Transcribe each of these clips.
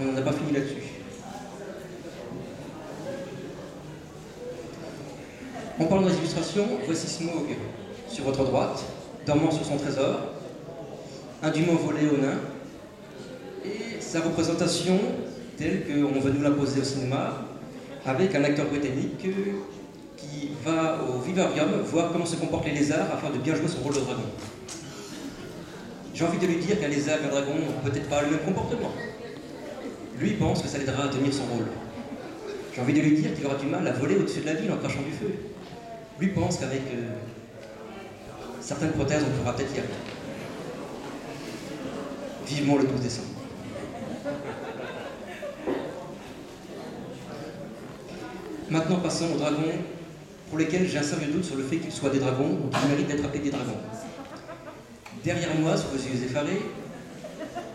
On n'en a pas fini là-dessus. En parlant des illustrations, voici Smaug sur votre droite, dormant sur son trésor, indûment volé au nain, et sa représentation telle qu'on veut nous l'imposer au cinéma, avec un acteur britannique qui va au vivarium voir comment se comportent les lézards afin de bien jouer son rôle de dragon. J'ai envie de lui dire qu'un lézard et un dragon n'ont peut-être pas le même comportement. Lui pense que ça l'aidera à tenir son rôle. J'ai envie de lui dire qu'il aura du mal à voler au-dessus de la ville en crachant du feu. Lui pense qu'avec certaines prothèses, on pourra peut-être y arriver. Vivement le 12 décembre. Maintenant, passons aux dragons pour lesquels j'ai un sérieux doute sur le fait qu'ils soient des dragons ou qu'ils méritent d'être appelés des dragons. Derrière moi, sous vos yeux effarés,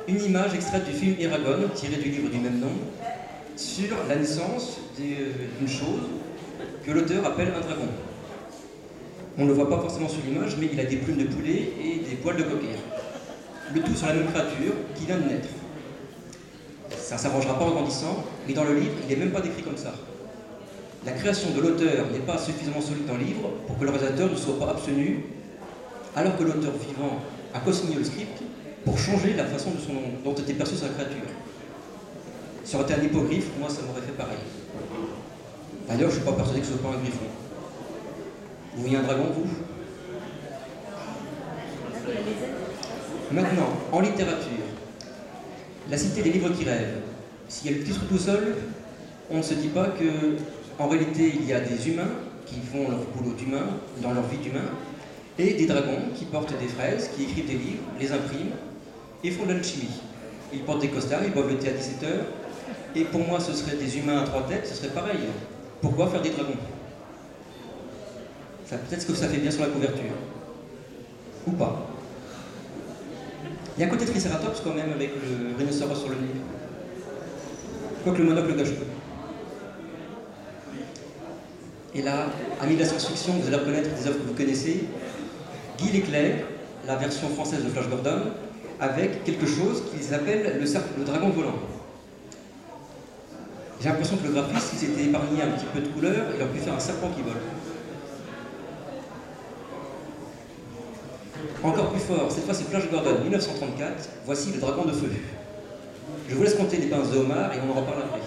une image extraite du film Eragon, tiré du livre du même nom, sur la naissance d'une chose que l'auteur appelle un dragon. On ne le voit pas forcément sur l'image, mais il a des plumes de poulet et des poils de cocker. Le tout sur la même créature qui vient de naître. Ça ne s'arrangera pas en grandissant, mais dans le livre, il n'est même pas décrit comme ça. La création de l'auteur n'est pas suffisamment solide dans le livre pour que le réalisateur ne soit pas abstenu, alors que l'auteur vivant a co-signé le script pour changer la façon dont était perçue sa créature. Ça aurait été un hippogriffe, moi ça m'aurait fait pareil. D'ailleurs, je ne suis pas persuadé que ce soit pas un griffon. Vous voyez un dragon, vous? Maintenant, en littérature, la cité des livres qui rêvent. S'il y a le titre tout seul, on ne se dit pas que, en réalité, il y a des humains qui font leur boulot d'humain, dans leur vie d'humain, et des dragons qui portent des fraises, qui écrivent des livres, les impriment et font de l'alchimie. Ils portent des costards, ils boivent le thé à 17h, et pour moi, ce seraient des humains à 3 têtes, ce serait pareil. Pourquoi faire des dragons? Peut-être ce que ça fait bien sur la couverture. Ou pas. Il y a un côté Triceratops quand même avec le rhinocéros sur le nez. Quoique le monocle gâche peu. Et là, amis de la science-fiction, vous allez reconnaître des œuvres que vous connaissez. Guy Leclerc, la version française de Flash Gordon, avec quelque chose qu'ils appellent le dragon volant. J'ai l'impression que le graphiste, s'il s'était épargné un petit peu de couleur, il aurait pu faire un serpent qui vole. Encore plus fort, cette fois c'est Flash Gordon 1934, voici le dragon de feu. Je vous laisse compter les pinces de homard et on en reparle après.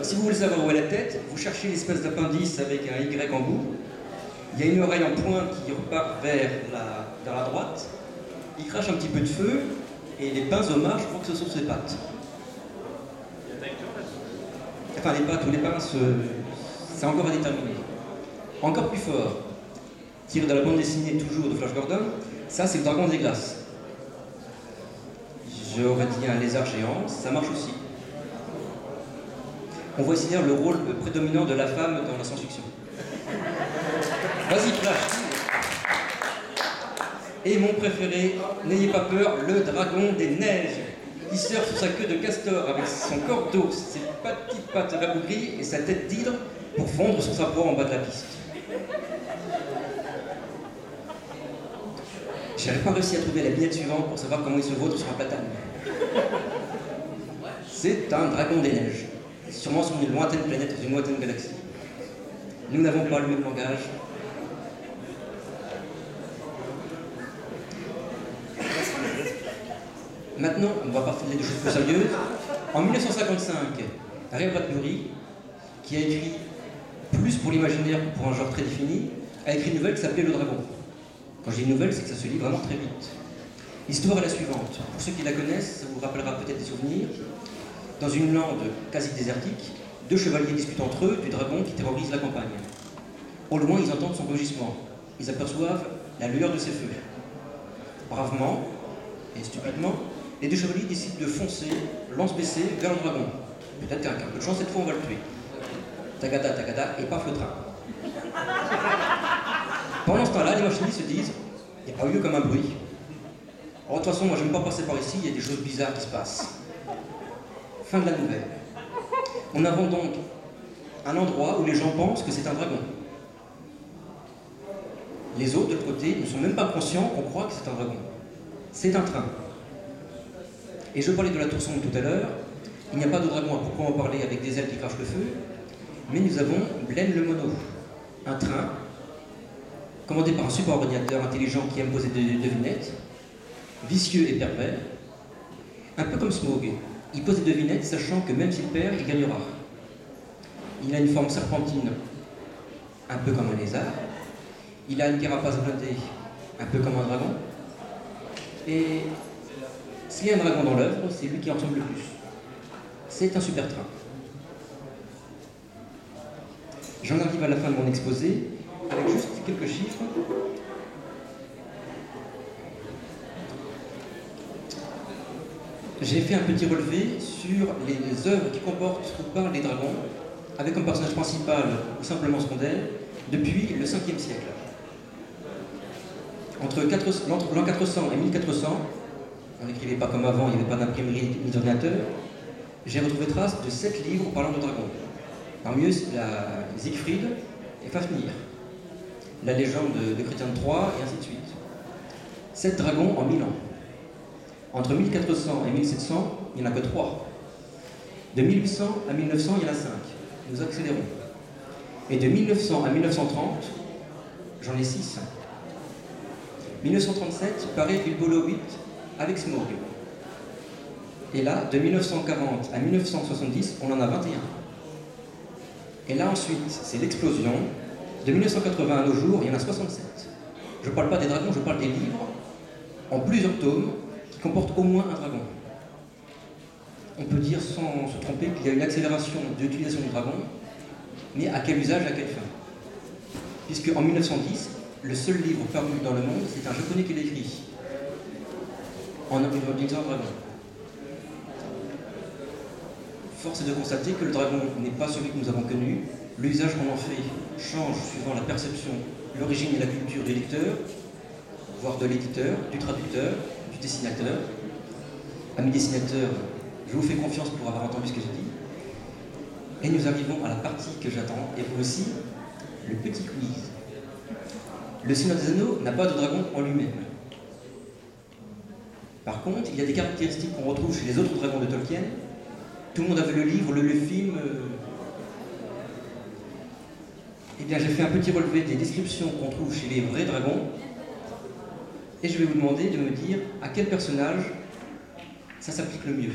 Si vous voulez savoir où est la tête, vous cherchez l'espèce d'appendice avec un Y en bout. Il y a une oreille en pointe qui repart vers la droite. Il crache un petit peu de feu et les pinces homard, je crois que ce sont ses pattes. Enfin les pattes ou les pinces, c'est encore à déterminer. Encore plus fort, tiré de la bande dessinée toujours de Flash Gordon, ça c'est le dragon des glaces. J'aurais dit un lézard géant, ça marche aussi. On voit ici le rôle prédominant de la femme dans la science-fiction. Vas-y Flash. Et mon préféré, n'ayez pas peur, le dragon des neiges, qui surfe sur sa queue de castor avec son corps d'eau, ses petites pattes rabougries et sa tête d'hydre pour fondre sur sa proie en bas de la piste. J'avais pas réussi à trouver la vignette suivante pour savoir comment il se vautre sur un platane. C'est un dragon des neiges, sûrement sur une lointaine planète dans une lointaine galaxie. Nous n'avons pas le même langage. Maintenant, on va parler de choses plus sérieuses. En 1955, Ray Bradbury, qui a écrit plus pour l'imaginaire que pour un genre très défini, a écrit une nouvelle qui s'appelait Le Dragon. Quand je dis une nouvelle, c'est que ça se lit vraiment très vite. L'histoire est la suivante. Pour ceux qui la connaissent, ça vous rappellera peut-être des souvenirs. Dans une lande quasi désertique, deux chevaliers discutent entre eux du dragon qui terrorise la campagne. Au loin, ils entendent son rugissement. Ils aperçoivent la lueur de ses feux. Bravement et stupidement, les deux chevaliers décident de foncer, lance baissée, vers le dragon. Peut-être qu'avec un peu de chance, cette fois, on va le tuer. Tagada, tagada, et paf le train. Pendant ce temps-là, les machinistes se disent « il n'y a pas eu comme un bruit. Oh, de toute façon, moi, je n'aime pas passer par ici, il y a des choses bizarres qui se passent. » Fin de la nouvelle. On invente donc un endroit où les gens pensent que c'est un dragon. Les autres, de l'autre côté, ne sont même pas conscients qu'on croit que c'est un dragon. C'est un train. Et je parlais de la tour sombre tout à l'heure. Il n'y a pas de dragon à proprement parler avec des ailes qui crachent le feu, mais nous avons Blaine le Mono, un train commandé par un super ordinateur intelligent qui aime poser des devinettes, vicieux et pervers, un peu comme Smaug. Il pose des devinettes sachant que même s'il perd, il gagnera. Il a une forme serpentine, un peu comme un lézard. Il a une carapace bleutée, un peu comme un dragon. Et s'il y a un dragon dans l'œuvre, c'est lui qui en ressemble le plus. C'est un super train. J'en arrive à la fin de mon exposé avec juste quelques chiffres. J'ai fait un petit relevé sur les œuvres qui comportent ou parlent des dragons, avec comme personnage principal ou simplement secondaire, depuis le 5e siècle. Entre l'an 400 et 1400, on n'écrivait pas comme avant, il n'y avait pas d'imprimerie ni d'ordinateur, j'ai retrouvé trace de 7 livres parlant de dragons. Parmi eux, la Siegfried et Fafnir, la légende de Chrétien de Troyes, et ainsi de suite. 7 dragons en 1000 ans. Entre 1400 et 1700, il n'y en a que 3. De 1800 à 1900, il y en a 5. Nous accélérons. Et de 1900 à 1930, j'en ai 6. 1937 paraît Bilbo le Hobbit avec Smaug. Et là, de 1940 à 1970, on en a 21. Et là ensuite, c'est l'explosion. De 1980 à nos jours, il y en a 67. Je ne parle pas des dragons, je parle des livres, en plusieurs tomes, qui comportent au moins un dragon. On peut dire sans se tromper qu'il y a une accélération de l'utilisation du dragon, mais à quel usage, à quelle fin? Puisque en 1910, le seul livre paru dans le monde, c'est un japonais qui l'a écrit, en utilisant un dragon. Force est de constater que le dragon n'est pas celui que nous avons connu. L'usage qu'on en fait change suivant la perception, l'origine et la culture du lecteur, voire de l'éditeur, du traducteur, du dessinateur. Amis dessinateurs, je vous fais confiance pour avoir entendu ce que j'ai dit. Et nous arrivons à la partie que j'attends, et vous aussi, le petit quiz. Le Seigneur des Anneaux n'a pas de dragon en lui-même. Par contre, il y a des caractéristiques qu'on retrouve chez les autres dragons de Tolkien. Tout le monde a vu le livre, le film. Eh bien, j'ai fait un petit relevé des descriptions qu'on trouve chez les vrais dragons. Et je vais vous demander de me dire à quel personnage ça s'applique le mieux.